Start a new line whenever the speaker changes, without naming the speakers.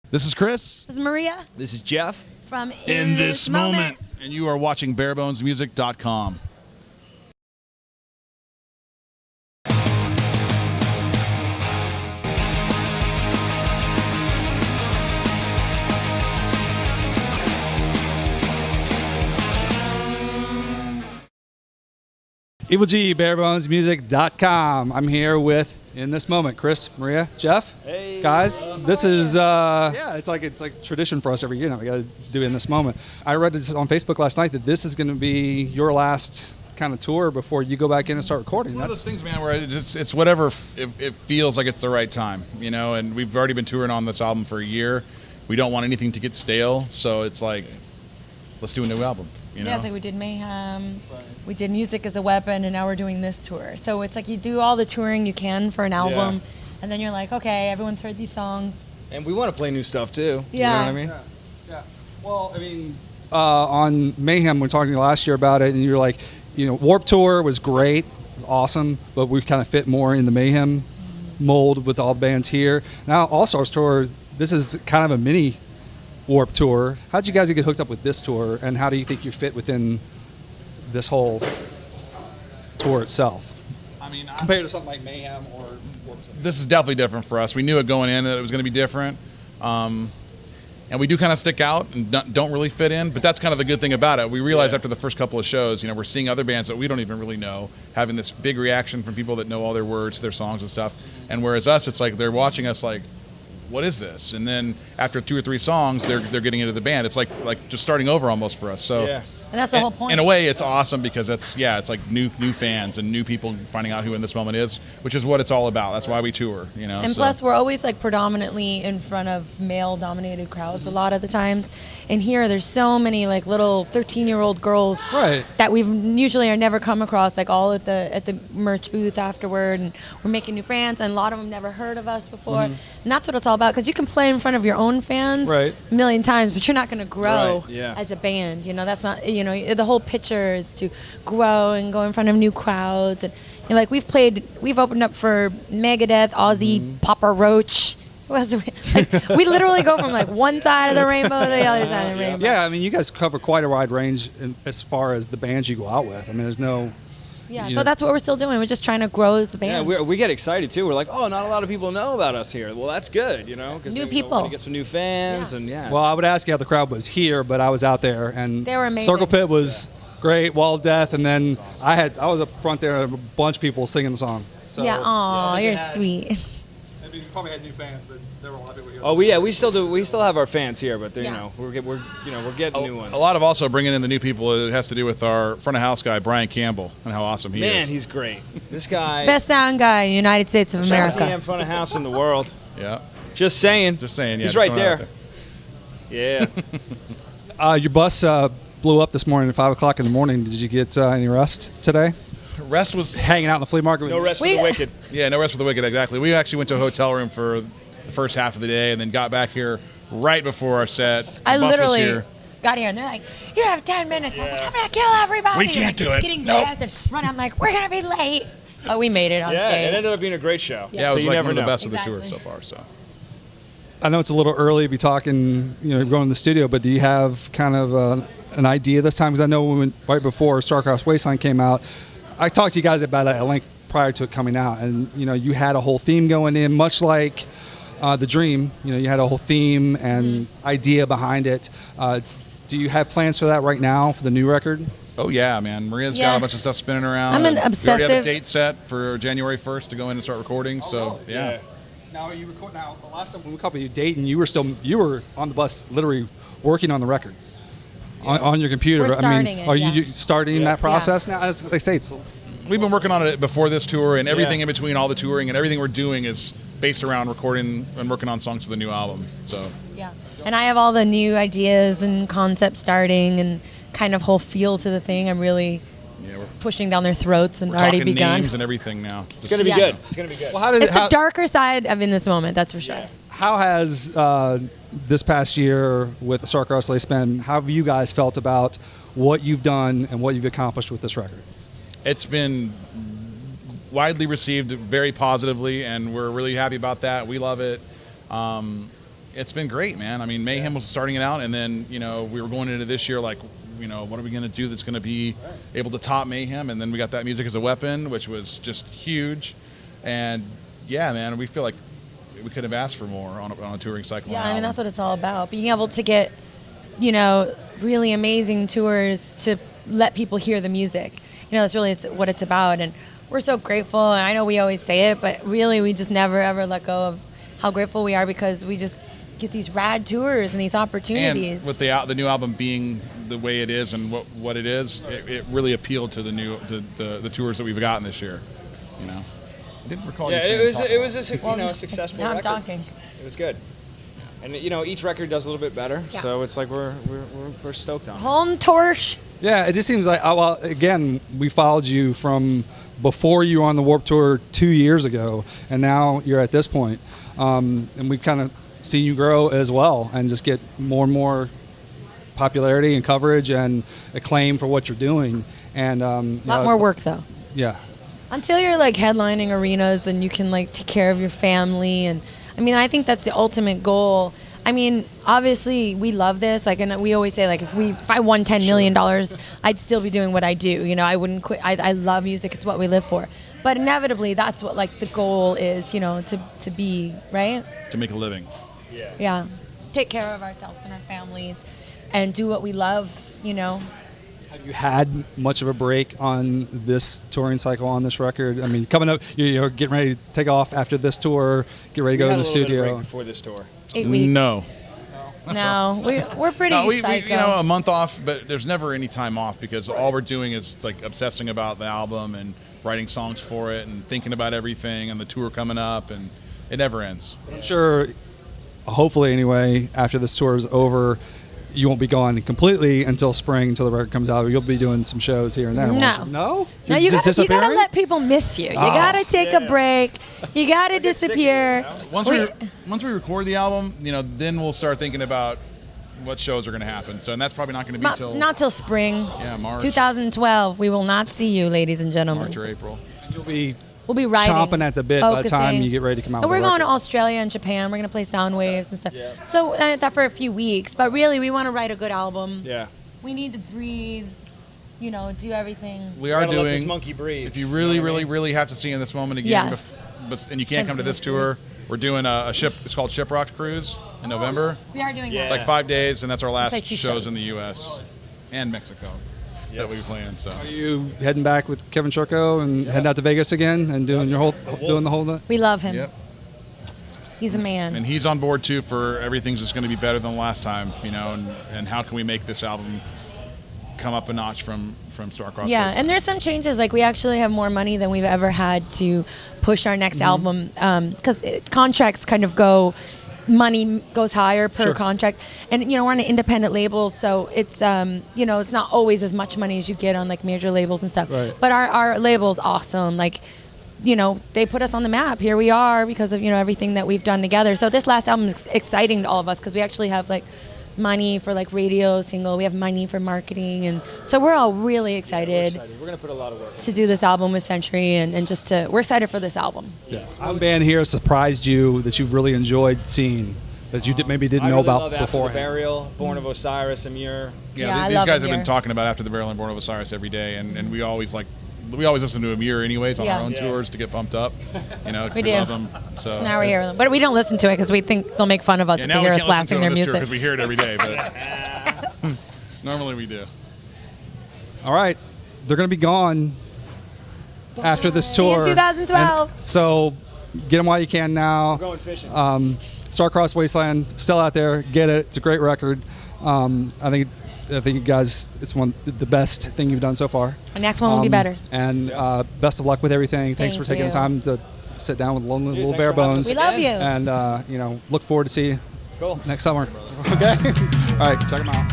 This is Chris.
This is Maria.
This is Jeff.
From
In This Moment. And you are watching barebonesmusic.com.
Evil G, barebonesmusic.com. I'm here with In This Moment, Chris, Maria, Jeff.
Hey
guys. This is it's like tradition for us every year now. We got to do In This Moment. I read this on Facebook last night that this is going to be your last kind of tour before you go back in and start recording.
One of those things, man, where it's whatever it feels like it's the right time, you know. And we've already been touring on this album for a year. We don't want anything to get stale, so it's like, let's do a new album. You know?
Yeah, it's like we did Mayhem, we did Music as a Weapon, and now we're doing this tour. So it's like you do all the touring you can for an album, and then you're like, okay, everyone's heard these songs.
And we want to play new stuff too.
Yeah.
You know what I mean?
Yeah. Well, I mean, on Mayhem, we were talking last year about it, and you're like, you know, Warped Tour was great, it was awesome, but we kind of fit more in the Mayhem mold with all the bands here. Now, All-Stars Tour, this is kind of a mini Warped Tour. How'd you guys get hooked up with this tour, and how do you think you fit within this whole tour itself?
I mean,
compared to something like Mayhem or Warped Tour.
This is definitely different for us. We knew it going in that it was going to be different. And we do kind of stick out and don't really fit in, but that's kind of the good thing about it. We realized after the first couple of shows, you know, we're seeing other bands that we don't even really know having this big reaction from people that know all their words to their songs and stuff. And whereas us, it's like they're watching us like, what is this? And then after 2 or 3 songs, they're getting into the band. It's like just starting over almost for us. So
yeah.
And that's the whole point.
In a way, it's awesome because it's like new fans and new people finding out who In This Moment is, which is what it's all about. That's why we tour, you know.
And plus, we're always like predominantly in front of male-dominated crowds a lot of the times. And here, there's so many like little 13-year-old girls that we've usually are never come across, like all at the merch booth afterward. And we're making new fans, and a lot of them never heard of us before. And that's what it's all about, because you can play in front of your own fans a million times, but you're not going to grow as a band. You know, that's not. You know, the whole picture is to grow and go in front of new crowds. And like we've opened up for Megadeth, Ozzy, Papa Roach. Like, we literally go from like one side of the rainbow to the other side of the rainbow.
Yeah, I mean, you guys cover quite a wide range as far as the bands you go out with. I mean, there's no.
Yeah, so that's what we're still doing. We're just trying to grow as a band.
Yeah, we get excited too. We're like, oh, not a lot of people know about us here. Well, that's good, you know, because
new
people.
We're
gonna get some new fans, and
Well, I would ask you how the crowd was here, but I was out there, and
they were amazing.
Circle Pit was great, Wall of Death, and then I was up front there, a bunch of people singing the song. So,
you're sweet.
You probably had new fans, but there were a lot of people here.
Oh, we still do. We still have our fans here, but you know, we're getting new ones.
A lot of also bringing in the new people. It has to do with our front of house guy Brian Campbell and how awesome he is.
Man, he's great. This guy,
best sound guy in the United States of America.
Best front of house in the world.
Yeah.
Just saying.
Yeah,
he's right there. Yeah.
Your bus blew up this morning at 5 o'clock in the morning. Did you get any rest today?
Rest was
hanging out in the flea market.
No rest for the wicked.
Yeah, no rest for the wicked, exactly. We actually went to a hotel room for the first half of the day and then got back here right before our set.
I literally got here and they're like, you have 10 minutes. I was like, I'm going to kill everybody.
We can't do it.
Getting dressed and run out. I'm like, we're going to be late. But we made it on stage.
Yeah, it ended up being a great show.
Yeah, it was
so
like one of the best of the tour so far. So
I know it's a little early to be talking, going to the studio, but do you have kind of an idea this time? Because I know right before Star-Crossed Wasteland came out, I talked to you guys about it at length prior to it coming out, and you had a whole theme going in, much like The Dream. You had a whole theme and idea behind it. Do you have plans for that right now for the new record?
Oh yeah, man. Maria's got a bunch of stuff spinning around.
I'm an obsessive.
We already have a date set for January 1st to go in and start recording. Yeah.
Now you record. Now the last time when we coupled you dating, you were on the bus, literally working on the record. On your computer.
We're starting
are you starting that process now? As they say,
we've been working on it before this tour, and everything in between all the touring and everything we're doing is based around recording and working on songs for the new album. So
yeah, and I have all the new ideas and concepts starting and kind of whole feel to the thing. I'm really pushing down their throats and
we're
already
talking
begun.
names and everything now.
It's gonna be good. It's gonna be good.
Well,
it's the darker side of In This Moment, that's for sure.
Yeah.
How has this past year with the Star-Crossed Wasteland, how have you guys felt about what you've done and what you've accomplished with this record?
It's been widely received very positively, and we're really happy about that. We love it. It's been great, man. I mean, Mayhem was starting it out, and then, you know, we were going into this year like, you know, what are we going to do that's going to be able to top Mayhem? And then we got that Music as a Weapon, which was just huge. And yeah, man, we feel like we could have asked for more on a touring cycle.
Yeah, I mean, that's what it's all about. Being able to get, you know, really amazing tours to let people hear the music. You know, that's really what it's about. And we're so grateful. And I know we always say it, but really we just never, ever let go of how grateful we are, because we just get these rad tours and these opportunities.
And with the new album being the way it is and what it is, it really appealed to the tours that we've gotten this year. You know, I didn't recall.
Yeah,
you saying
it was a successful
now I'm
record.
talking.
It was good. And you know, each record does a little bit better,
Yeah.
so it's like we're stoked on it.
Home torch.
Yeah, it just seems like, well, again, we followed you from before you were on the Warped Tour 2 years ago, and now you're at this point. And we've kind of seen you grow as well and just get more and more popularity and coverage and acclaim for what you're doing. And
A lot more work, though.
Yeah.
Until you're like headlining arenas and you can like take care of your family, and I mean, I think that's the ultimate goal. I mean, obviously we love this. Like, and we always say, like, if I won $10 million, I'd still be doing what I do. You know, I wouldn't quit. I love music. It's what we live for. But inevitably, that's what like the goal is. You know, to be right.
To make a living.
Yeah. Take care of ourselves and our families, and do what we love. You know.
Have you had much of a break on this touring cycle on this record? I mean, coming up, you're getting ready to take off after this tour, get ready to go to the studio.
Before this tour.
8 weeks.
No.
No, we're pretty
we
psycho.
you know, a month off, but there's never any time off, because all we're doing is like obsessing about the album and writing songs for it and thinking about everything and the tour coming up, and it never ends.
I'm sure, hopefully anyway, after this tour is over, you won't be gone completely until spring, until the record comes out. You'll be doing some shows here and there.
No.
won't you? No?
No,
You're
you
just
gotta
disappearing?
let people miss you. You gotta take a break. You gotta
get sick of it,
disappear.
you know?
Once we record the album, you know, then we'll start thinking about what shows are going to happen. So, and that's probably not going to be till
Not till spring.
March.
2012. We will not see you, ladies and gentlemen.
March or April.
You'll be
We'll be riding,
chomping at the bit by the time
focusing.
you get ready to come out
And
with
we're
the
going to
record.
Australia and Japan. We're gonna play sound waves and stuff.
Yeah.
So that for a few weeks. But really, we want to write a good album.
Yeah.
We need to breathe. You know, do everything.
We are
Gotta let this
doing.
monkey breathe.
If you really, really, really have to see in this moment again,
Yes.
and you can't come to this tour, we're doing a ship. It's called Shiprock Cruise in November.
We are doing
Yeah.
It's
that.
like 5 days, and that's our last
like 2
shows
shows.
in the U.S. and Mexico that we're playing. So
Are you heading back with Kevin Churko and heading out to Vegas again and doing the whole thing?
We love him.
yep.
He's a man.
And he's on board too for everything's just going to be better than last time, you know. And how can we make this album come up a notch from Star-Crossed
Yeah,
Wasteland?
and there's some changes. Like, we actually have more money than we've ever had to push our next album, because contracts kind of go, money goes higher per
Sure.
contract, and you know, we're on an independent label, so it's you know, it's not always as much money as you get on like major labels and stuff.
Right.
But our label's awesome. Like, you know, they put us on the map. Here we are because of, you know, everything that we've done together. So this last album is exciting to all of us, because we actually have like money for like radio single, we have money for marketing, and so we're all really excited
We're gonna put a lot of work.
to do this album with Century, and just to, we're excited for this album.
Yeah. One band here surprised you that you've really enjoyed seeing that you maybe didn't
I
know
really
about
love After the
beforehand.
Burial, Born of Osiris, Amir.
Yeah, I
these
love
guys have
Amir.
been talking about After the Burial and Born of Osiris every day, and we always listen to Amir anyways on
Yeah.
our own
Yeah.
tours to get pumped up, you know, 'cause
We
we
do.
love them. So
Now we're here, but we don't listen to it because we think they'll make fun of us
Yeah,
if
now
we
we
hear us
can't listen to
blasting
it
their
on this tour
music.
because we hear it every day, but normally we do.
All right, they're going to be gone after this
See you in
tour.
2012.
And so get them while you can now.
We're going fishing.
Star-Crossed Wasteland, still out there. Get it. It's a great record. I think you guys, it's the best thing you've done so far.
Our next one will be better.
And best of luck with everything. Thanks
Thank
for taking
you.
the time to sit down with Lonely Little
thanks
Bare
for having
Bones.
us
We love you.
And look forward to see you
Cool.
next summer. Okay. All right, check them out.